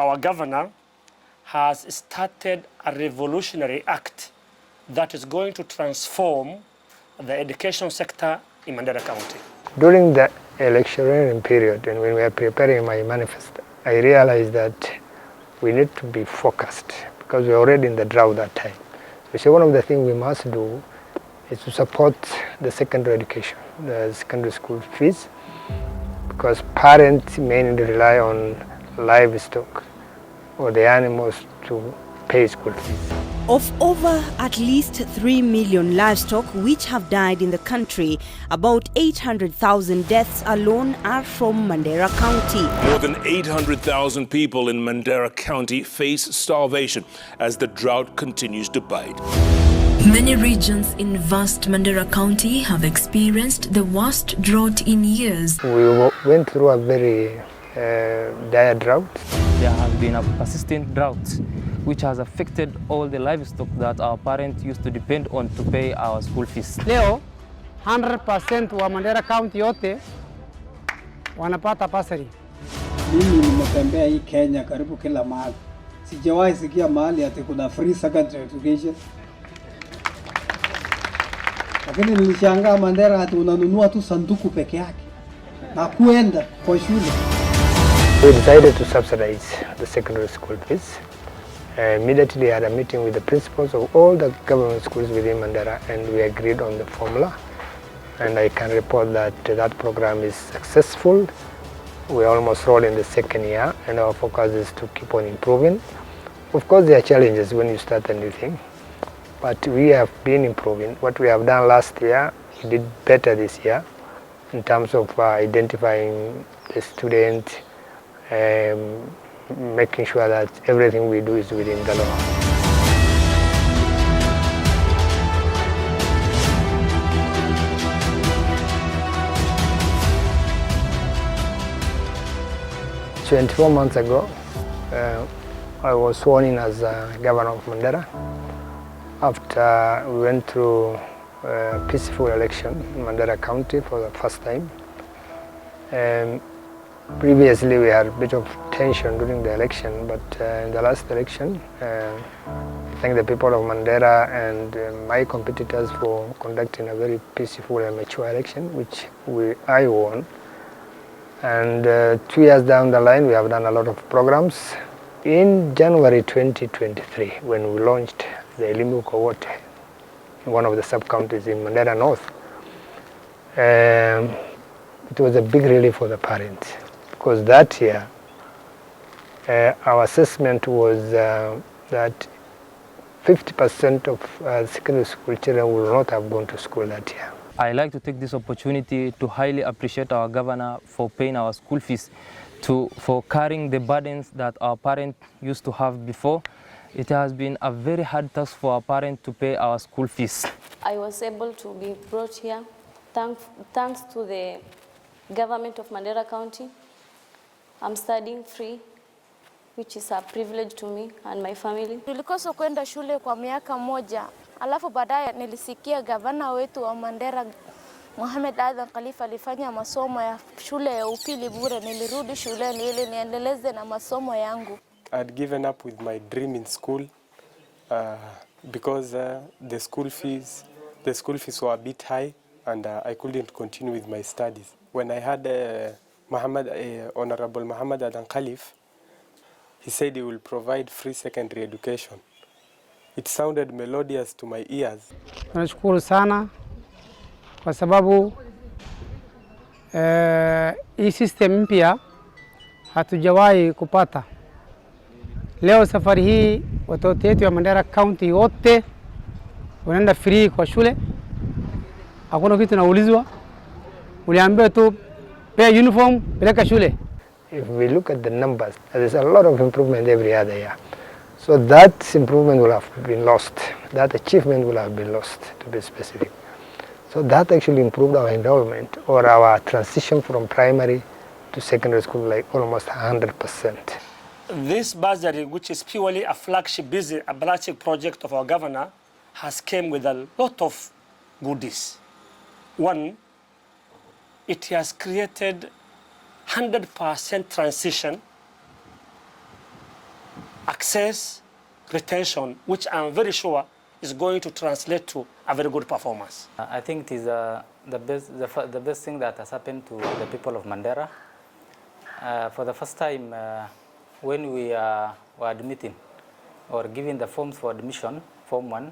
our governor has started a revolutionary act that is going to transform the education sector in Mandera County. During the electioneering period and when we were preparing my manifesto, I realized that we need to be focused because we were already in the drought that time. So one of the things we must do is to support the secondary education, the secondary school fees, because parents mainly rely on livestock or the animals to pay school fees. Of over at least 3 million livestock which have died in the country, about 800,000 deaths alone are from Mandera County. More than 800,000 people in Mandera County face starvation as the drought continues to bite. Many regions in vast Mandera County have experienced the worst drought in years. We went through a very dire drought. There has been a persistent drought which has affected all the livestock that our parents used to depend on to pay our school fees. Leo 100% wa Mandera County yote wanapata pasari. Mimi nimetembea hii Kenya karibu kila mahali. Sijawahi sikia mahali ati kuna free secondary education. Lakini nilishangaa Mandera ati unanunua tu sanduku peke yake na kuenda kwa shule. We decided to subsidize the secondary school fees. Immediately I had a meeting with the principals of all the government schools within Mandera and we agreed on the formula. And I can report that that program is successful. We're almost rolling the second year and our focus is to keep on improving. Of course there are challenges when you start a new thing, but we have been improving. What we have done last year, we did better this year in terms of identifying the student, making sure that everything we do is within the law. So 24 months ago, I was sworn in as governor of Mandera after we went through a peaceful election in Mandera County for the first time. Previously we had a bit of tension during the election, but in the last election, I thank the people of Mandera and my competitors for conducting a very peaceful and mature election, which I won. And 2 years down the line, we have done a lot of programs. In January 2023, when we launched the Elimu cohort, one of the sub-counties in Mandera North, it was a big relief for the parents. Because that year, our assessment was that 50% of secondary school children will not have gone to school that year. I like to take this opportunity to highly appreciate our governor for paying our school fees, for carrying the burdens that our parents used to have before. It has been a very hard task for our parents to pay our school fees. I was able to be brought here thanks to the government of Mandera County. I'm studying free, which is a privilege to me and my family. Nilikosa kwenda shule kwa miaka moja. Alafu baadaye nilisikia gavana wetu wa Mandera Mohamed Adan Khalifa alifanya masomo ya shule ya upili bure. Nilirudi shuleni ili niendeleze na masomo yangu. I had given up with my dream in school because the school fees were a bit high and I couldn't continue with my studies. When I had Honorable Mohamed Adan Khalifa, he said he will provide free secondary education. It sounded melodious to my ears. Nashukuru sana kwa sababu hii system mpya hatujawahi kupata. Leo safari hii watoto wetu wa Mandera County wote wanaenda free kwa shule. Hakuna kitu naulizwa. Uliambiwa tu pay uniform, peleka shule. If we look at the numbers, there's a lot of improvement every other year. So that improvement will have been lost. That achievement will have been lost, to be specific. So that actually improved our enrollment or our transition from primary to secondary school like almost 100%. This bursary, which is purely a flagship project of our governor, has came with a lot of goodies. One, it has created 100% transition access, retention, which I'm very sure is going to translate to a very good performance. I think it is the best thing that has happened to the people of Mandera. For the first time, when we were admitting or giving the forms for admission, Form 1,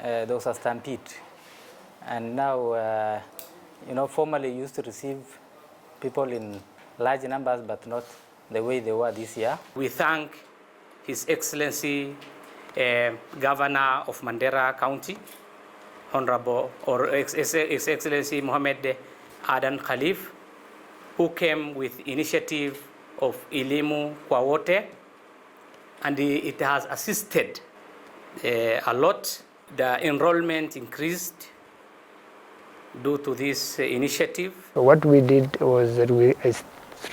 there was a stampede. And now, formerly used to receive people in large numbers, but not the way they were this year. We thank His Excellency Governor of Mandera County, Honorable or His Excellency Mohammed Adan Khalif, who came with initiative of Elimu kwa wote, and it has assisted a lot. The enrollment increased due to this initiative. What we did was that we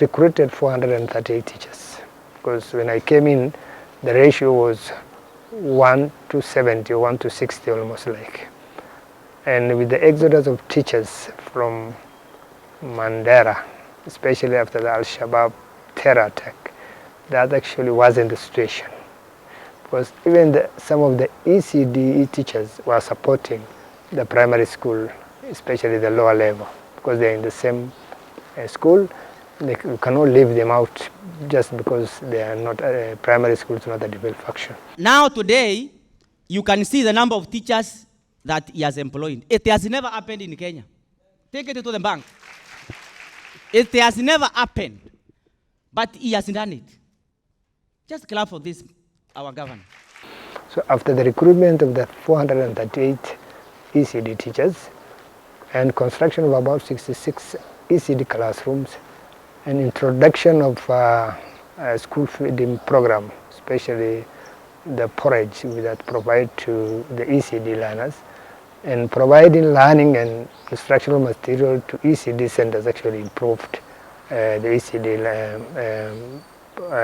recruited 438 teachers, because when I came in, the ratio was 1 to 70, 1 to 60 almost like. And with the exodus of teachers from Mandera, especially after the Al-Shabaab terror attack, that actually wasn't the situation. Because even some of the ECDE teachers were supporting the primary school, especially the lower level, because they're in the same school. You cannot leave them out just because they are not primary school is not a developed function. Now today, you can see the number of teachers that he has employed. It has never happened in Kenya. Take it to the bank. It has never happened, but he has done it. Just clap for this, our governor. So after the recruitment of the 438 ECD teachers and construction of about 66 ECD classrooms, and introduction of a school feeding program, especially the porridge that provide to the ECD learners, and providing learning and instructional material to ECD centers actually improved the ECD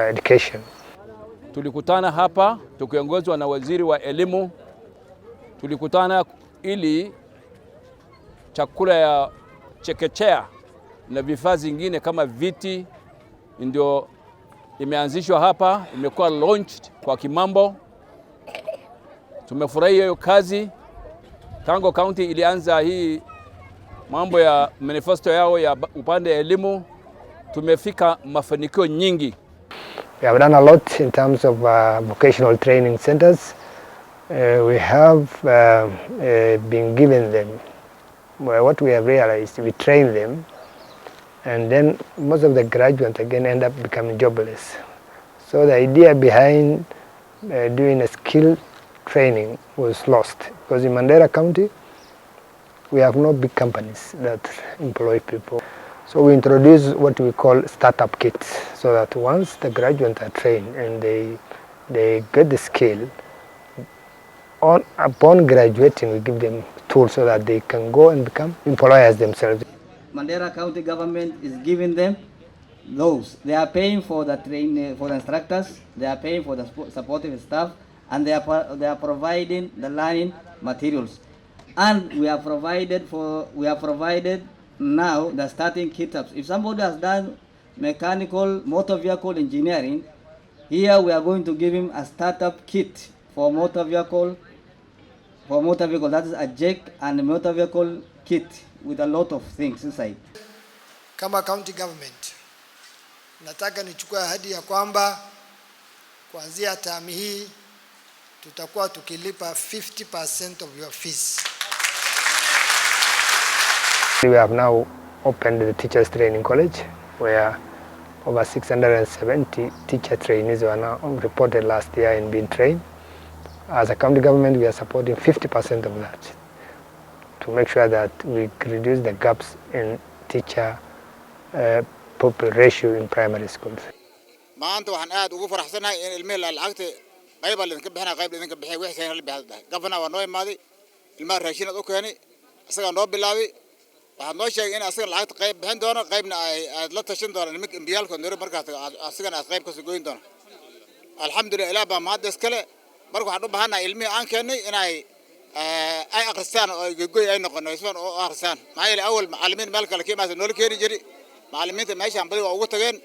education. Tulikutana hapa tukiongozwa na waziri wa elimu. Tulikutana ili chakula ya chekechea na vifaa vingine kama viti ndio imeanzishwa hapa, imekuwa launched kwa kimambo. Tumefurahia hiyo kazi. Tangu county ilianza hii mambo ya manifesto yao ya upande elimu, tumefika mafanikio nyingi. We have done a lot in terms of vocational training centers. We have been given them, what we have realized, we train them, and then most of the graduates again end up becoming jobless. So the idea behind doing a skill training was lost, because in Mandera County we have no big companies that employ people. So we introduced what we call startup kits, so that once the graduates are trained and they get the skill, upon graduating we give them tools so that they can go and become employers themselves. Mandera County government is giving them those. They are paying for the training for the instructors, they are paying for the supportive staff, and they are providing the learning materials. And we have provided now the starting kit ups. If somebody has done mechanical motor vehicle engineering, here we are going to give him a startup kit for motor vehicle. That is a jack and motor vehicle kit with a lot of things inside. Kama county government, nataka nichukue ahadi ya kwamba kuanzia term hii tutakuwa tukilipa 50% of your fees. We have now opened the Teachers Training College, where over 670 teacher trainees were now reported last year and being trained. As a county government, we are supporting 50% of that to make sure that we reduce the gaps in teacher pupil ratio in primary schools. maanta waxaan aad ugu faraxsanahay in ilmaha lacagta qayb la idinka bixina qayb la idinka bixiyo wixii la bixiyay governor waa noo imaaday ilmaha raashin u keenay asaga noo bilaabay waxaan noo sheegay in asaga lacagta qayb bixin doono qaybna ay la tashan doonaan nimanka imbiyaalka noo markaas asagana qayb ka soo goyn doono alxamdulillah ilaa ba maad iskale marka waxaan u baahanahay ilmaha aan keenay inay akhristaan oo gogoy ay noqono ismaan oo akhristaan maxay awal macallimiin meel kale ka imaasay noo keeni jiray macallimiinta meeshaan badi waa ugu tageen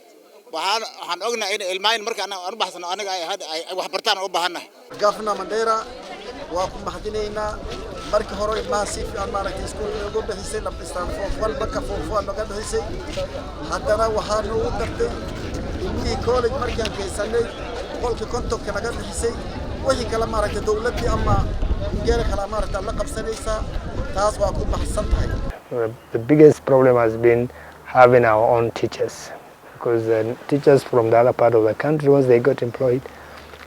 waxaan ognahay in ilmayn marka aan baxsano aniga ay wax bartaan u baahanahay Governor Mandera waa ku mahadinaynaa marka hore ilmaha si fiican maaragtay iskuulka ugu bixisay labistaan foofwal marka foofwal laga bixisay haddana waxaan ugu dartay ilmihii college markaan geysanay qolka kontonka laga bixisay wixii kala maaragtay dawladdii ama geela kala maaragtay la qabsanaysaa taas waa ku baxsan tahay. The biggest problem has been having our own teachers, because teachers from the other part of the country, once they got employed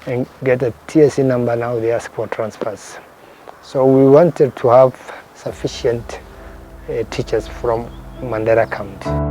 and get a TSC number, now they ask for transfers. So we wanted to have sufficient teachers from Mandera County.